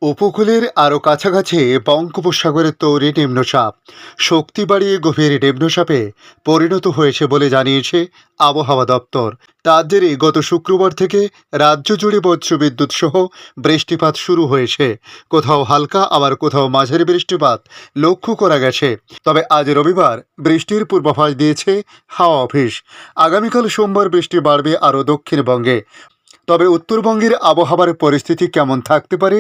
উপকূলের আরও কাছাকাছি বঙ্গোপসাগরে তৈরি নিম্নচাপ শক্তি বাড়িয়ে গভীর নিম্নচাপে পরিণত হয়েছে বলে জানিয়েছে আবহাওয়া দপ্তর। তার জেরে গত শুক্রবার থেকে রাজ্য জুড়ে বজ্রবিদ্যুৎ সহ বৃষ্টিপাত শুরু হয়েছে। কোথাও হালকা আবার কোথাও মাঝারি বৃষ্টিপাত লক্ষ্য করা গেছে। তবে আজ রবিবার বৃষ্টির পূর্বাভাস দিয়েছে হাওয়া অফিস। আগামীকাল সোমবার বৃষ্টি বাড়বে আরও দক্ষিণবঙ্গে। তবে উত্তরবঙ্গের আবহাওয়ার পরিস্থিতি কেমন থাকতে পারে,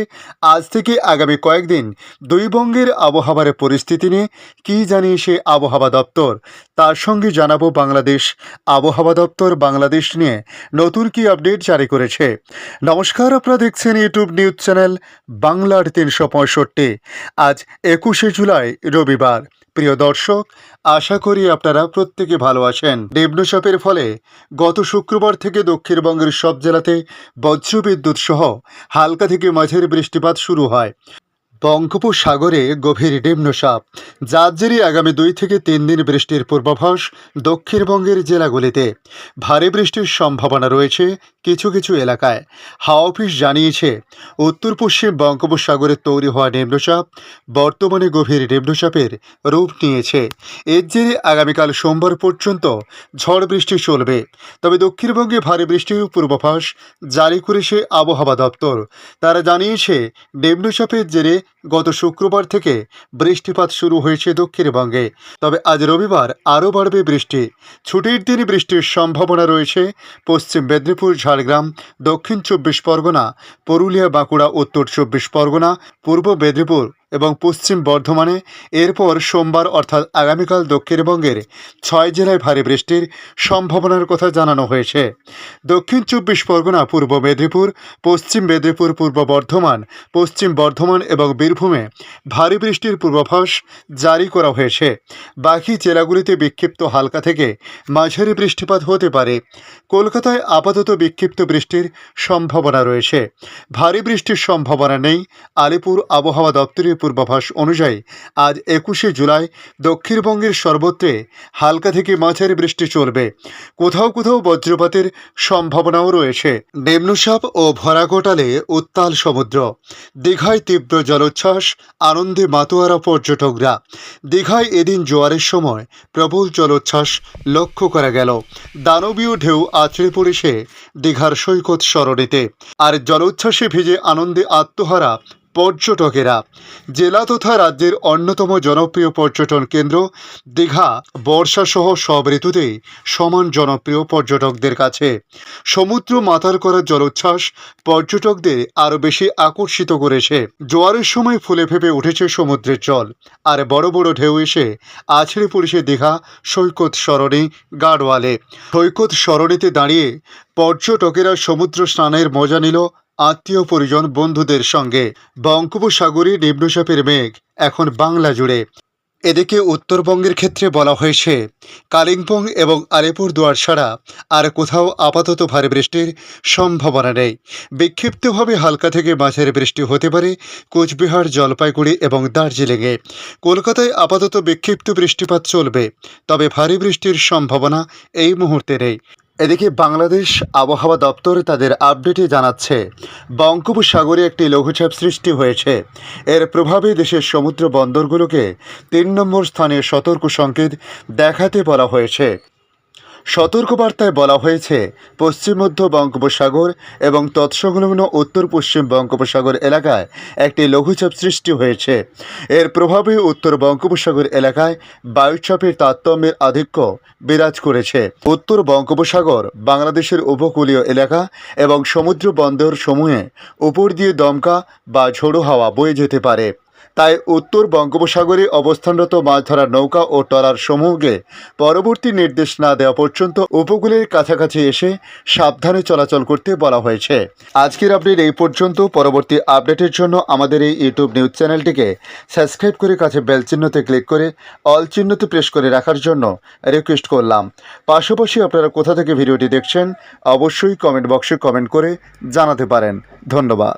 আজ থেকে আগামী কয়েকদিন দুই বঙ্গের আবহাওয়ার পরিস্থিতি নিয়ে কী জানিয়েছে আবহাওয়া দপ্তর, তার সঙ্গে জানাবো বাংলাদেশ আবহাওয়া দপ্তর বাংলাদেশ নিয়ে নতুন কী আপডেট জারি করেছে। নমস্কার, আপনারা দেখছেন ইউটিউব নিউজ চ্যানেল বাংলার ৩৬৫। আজ ২১শে জুলাই রবিবার। প্রিয় দর্শক, আশা করি আপনারা প্রত্যেকে ভালো আছেন। নিম্নচাপের ফলে গত শুক্রবার থেকে দক্ষিণবঙ্গের সব জেলাতে বজ্রবিদ্যুৎ সহ হালকা থেকে মাঝারি বৃষ্টিপাত শুরু হয়। বঙ্গোপসাগরে গভীর নিম্নচাপ, যার জেরে আগামী ২ থেকে ৩ দিন বৃষ্টির পূর্বাভাস। দক্ষিণবঙ্গের জেলাগুলিতে ভারী বৃষ্টির সম্ভাবনা রয়েছে কিছু কিছু এলাকায়। হাওয়া অফিস জানিয়েছে, উত্তর পশ্চিম বঙ্গোপসাগরে তৈরি হওয়া নিম্নচাপ বর্তমানে গভীর নিম্নচাপের রূপ নিয়েছে। এর জেরে আগামীকাল সোমবার পর্যন্ত ঝড় বৃষ্টি চলবে। তবে দক্ষিণবঙ্গে ভারী বৃষ্টির পূর্বাভাস জারি করেছে আবহাওয়া দপ্তর। তারা জানিয়েছে, নিম্নচাপের জেরে গত শুক্রবার থেকে বৃষ্টিপাত শুরু হয়েছে দক্ষিণবঙ্গে। তবে আজ রবিবার আরও বাড়বে বৃষ্টি। ছুটির দিন বৃষ্টির সম্ভাবনা রয়েছে পশ্চিম মেদিনীপুর, ঝাড়গ্রাম, দক্ষিণ ২৪ পরগনা, পুরুলিয়া, বাঁকুড়া, উত্তর ২৪ পরগনা, পূর্ব মেদিনীপুর এবং পশ্চিম বর্ধমানে। এরপর সোমবার অর্থাৎ আগামীকাল দক্ষিণবঙ্গের ৬ জেলায় ভারী বৃষ্টির সম্ভাবনার কথা জানানো হয়েছে। দক্ষিণ ২৪ পরগনা, পূর্ব মেদিনীপুর, পশ্চিম মেদিনীপুর, পূর্ব বর্ধমান, পশ্চিম বর্ধমান এবং বীরভূমে ভারী বৃষ্টির পূর্বাভাস জারি করা হয়েছে। বাকি জেলাগুলিতে বিক্ষিপ্ত হালকা থেকে মাঝারি বৃষ্টিপাত হতে পারে। কলকাতায় আপাতত বিক্ষিপ্ত বৃষ্টির সম্ভাবনা রয়েছে, ভারী বৃষ্টির সম্ভাবনা নেই। আলিপুর আবহাওয়া দপ্তরের পূর্বাভাস অনুযায়ী আজ ২১শে জুলাই দক্ষিণবঙ্গের সর্বত্রে হালকা থেকে মাঝারি বৃষ্টি চলবে। কোথাও কোথাও বজ্রপাতের সম্ভাবনাও রয়েছে। নিম্নচাপ ও ভরা ঘটালে উত্তাল সমুদ্র। দীঘায় তীব্র জলোচ্ছ্বাস, আনন্দে মাতোয়ারা পর্যটকরা। দীঘায় এদিন জোয়ারের সময় প্রবল জলোচ্ছ্বাস লক্ষ্য করা গেল। দানবীয় ঢেউ আছড়ে পড়েছে দীঘার সৈকত সরণিতে, আর জলোচ্ছ্বাসে ভিজে আনন্দে আত্মহারা পর্যটকেরা। জেলা তথা রাজ্যের অন্যতম জনপ্রিয় পর্যটন কেন্দ্র দীঘা বর্ষাসহ সব ঋতুতেই সমান জনপ্রিয় পর্যটকদের কাছে। সমুদ্র মাতাল করা জলোচ্ছ্বাস পর্যটকদের আরও বেশি আকর্ষিত করেছে। জোয়ারের সময় ফুলে ফেপে উঠেছে সমুদ্রের জল, আর বড় বড় ঢেউ এসে আছড়ে পড়েছে দীঘা সৈকত সরণি গাড়োয়ালে। সৈকত সরণিতে দাঁড়িয়ে পর্যটকেরা সমুদ্র স্নানের মজা নিল আত্মীয় পরিজন বন্ধুদের সঙ্গে। বঙ্গোপসাগরে নিম্নচাপের মেঘ এখন বাংলা জুড়ে। এদিকে উত্তরবঙ্গের ক্ষেত্রে বলা হয়েছে, কালিম্পং এবং আলিপুরদুয়ার ছাড়া আর কোথাও আপাতত ভারী বৃষ্টির সম্ভাবনা নেই। বিক্ষিপ্তভাবে হালকা থেকে মাঝারি বৃষ্টি হতে পারে কোচবিহার, জলপাইগুড়ি এবং দার্জিলিংয়ে। কলকাতায় আপাতত বিক্ষিপ্ত বৃষ্টিপাত চলবে, তবে ভারী বৃষ্টির সম্ভাবনা এই মুহূর্তে নেই। এদিকে বাংলাদেশ আবহাওয়া দপ্তর তাদের আপডেটে জানাচ্ছে, বঙ্গোপসাগরে একটি লঘুচাপ সৃষ্টি হয়েছে। এর প্রভাবে দেশের সমুদ্র বন্দরগুলোকে ৩ নম্বর স্থানে সতর্ক সংকেত দেখাতে বলা হয়েছে। সতর্কবার্তায় বলা হয়েছে, পশ্চিম মধ্য বঙ্গোপসাগর এবং তৎসংলগ্ন উত্তর পশ্চিম বঙ্গোপসাগর এলাকায় একটি লঘুচাপ সৃষ্টি হয়েছে। এর প্রভাবে উত্তর বঙ্গোপসাগর এলাকায় বায়ুচাপের তারতম্যের আধিক্য বিরাজ করেছে। উত্তর বঙ্গোপসাগর, বাংলাদেশের উপকূলীয় এলাকা এবং সমুদ্র বন্দর সমূহে উপর দিয়ে দমকা বা ঝোড়ো হাওয়া বয়ে যেতে পারে। তাই উত্তর বঙ্গোপসাগরে অবস্থানরত মাছ ধরার নৌকা ও ট্রলার সমূহকে পরবর্তী নির্দেশ না দেওয়া পর্যন্ত উপকূলের কাছাকাছি এসে সাবধানে চলাচল করতে বলা হয়েছে। আজকের আপডেট এই পর্যন্ত। পরবর্তী আপডেটের জন্য আমাদের এই ইউটিউব নিউজ চ্যানেলটিকে সাবস্ক্রাইব করে কাছে বেল চিহ্নতে ক্লিক করে অল চিহ্নতে প্রেস করে রাখার জন্য রিকোয়েস্ট করলাম। পাশাপাশি আপনারা কোথা থেকে ভিডিওটি দেখছেন অবশ্যই কমেন্ট বক্সে কমেন্ট করে জানাতে পারেন। ধন্যবাদ।